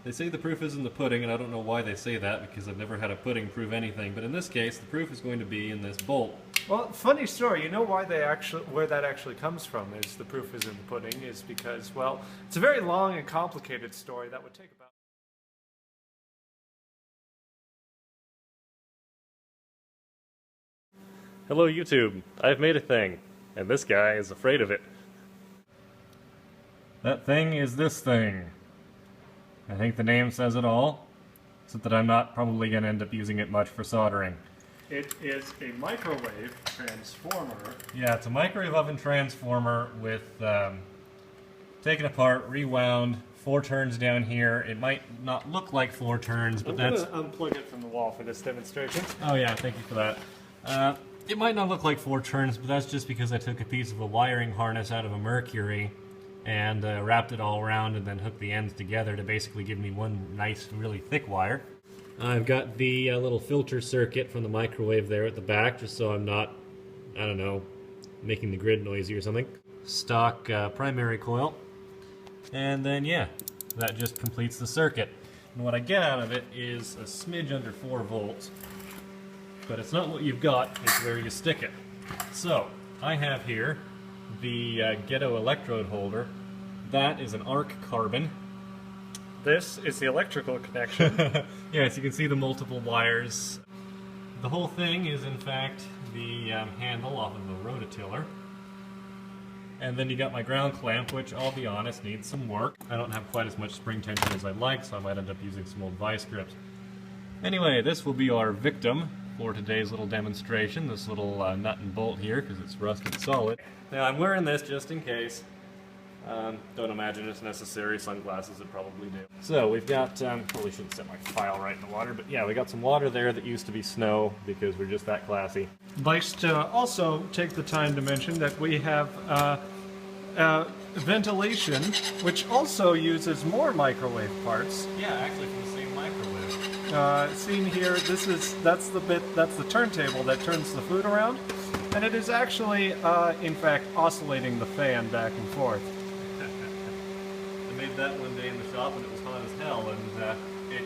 They say the proof is in the pudding, and I don't know why they say that because I've never had a pudding prove anything. But in this case, the proof is going to be in this bolt. Well, funny story. You know why where that actually comes from is the proof is in the pudding is because, well, it's a very long and complicated story that would take about. Hello YouTube, I've made a thing, and this guy is afraid of it. That thing is this thing. I think the name says it all, except that I'm not probably going to end up using it much for soldering. It is a microwave transformer. Yeah, it's a microwave oven transformer with taken apart, rewound, 4 turns down here. It might not look like 4 turns, but I'm that's... going to unplug it from the wall for this demonstration. Oh yeah, thank you for that. It might not look like 4 turns, but that's just because I took a piece of a wiring harness out of a Mercury and wrapped it all around and then hooked the ends together to basically give me one nice, really thick wire. I've got the little filter circuit from the microwave there at the back, just so I'm not, I don't know, making the grid noisy or something. Stock primary coil. And then, yeah, that just completes the circuit. And what I get out of it is a smidge under 4 volts. But it's not what you've got, it's where you stick it. So, I have here the ghetto electrode holder. That is an arc carbon. This is the electrical connection. Yes, you can see the multiple wires. The whole thing is in fact the handle off of the rototiller. And then you got my ground clamp, which I'll be honest, needs some work. I don't have quite as much spring tension as I'd like, so I might end up using some old vice grips. Anyway, this will be our victim for today's little demonstration, this little nut and bolt here, because it's rusted solid. Now I'm wearing this just in case. Don't imagine it's necessary. Sunglasses would probably do. So we've got, probably shouldn't set my file right in the water, but yeah, we got some water there that used to be snow because we're just that classy. Likes to also take the time to mention that we have ventilation, which also uses more microwave parts. Yeah, actually from the same microwave. Seen here, that's the turntable that turns the food around, and it is actually, in fact, oscillating the fan back and forth. I made that one day in the shop and it was hot as hell, and it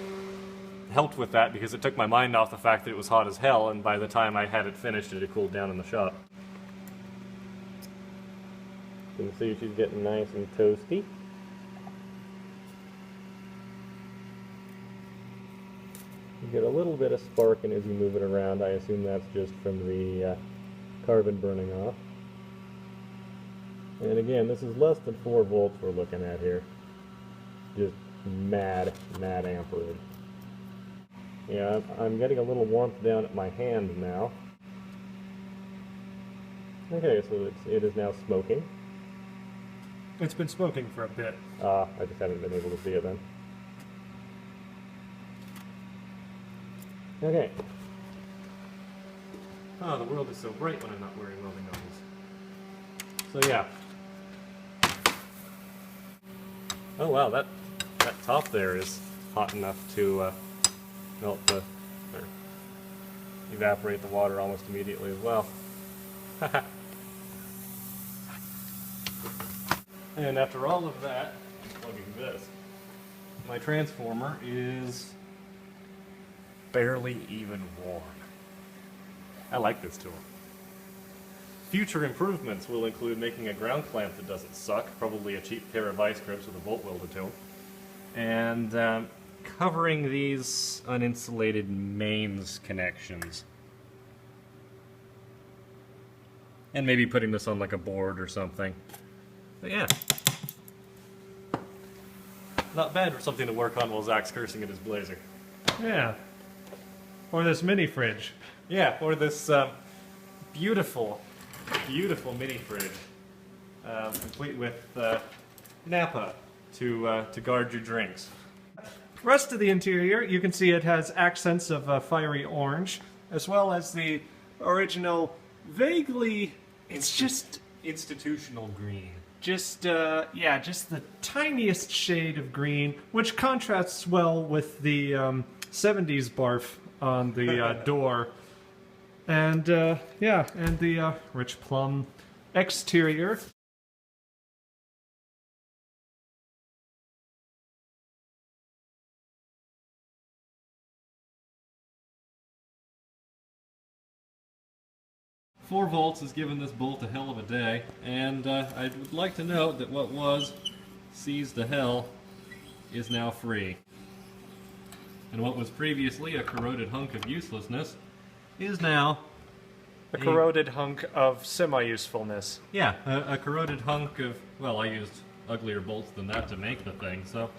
helped with that because it took my mind off the fact that it was hot as hell, and by the time I had it finished, it had cooled down in the shop. You can see she's getting nice and toasty. You get a little bit of sparking as you move it around. I assume that's just from the carbon burning off. And again, this is less than 4 volts we're looking at here. Just mad amperage. Yeah, I'm getting a little warmth down at my hand now. Okay, so it is now smoking. It's been smoking for a bit. I just haven't been able to see it then. Okay. Oh, the world is so bright when I'm not wearing welding goggles. So yeah. Oh wow, that top there is hot enough to melt the, or evaporate the water almost immediately as well. And after all of that, plugging this, my transformer is barely even warm. I like this tool. Future improvements will include making a ground clamp that doesn't suck, probably a cheap pair of vice grips with a bolt welder to them, and covering these uninsulated mains connections. And maybe putting this on like a board or something. But yeah. Not bad for something to work on while Zach's cursing at his blazer. Yeah. Or this mini fridge. Yeah, or this beautiful mini fridge, complete with Napa to guard your drinks. Rest of the interior, you can see it has accents of fiery orange, as well as the original vaguely, it's just Institutional green. just the tiniest shade of green, which contrasts well with the 70s barf on the door. And yeah, and the rich plum exterior. 4 volts has given this bolt a hell of a day, and I would like to note that what was seized to hell is now free. And what was previously a corroded hunk of uselessness is now A corroded hunk of semi-usefulness. yeah, a corroded hunk of, well, I used uglier bolts than that to make the thing, so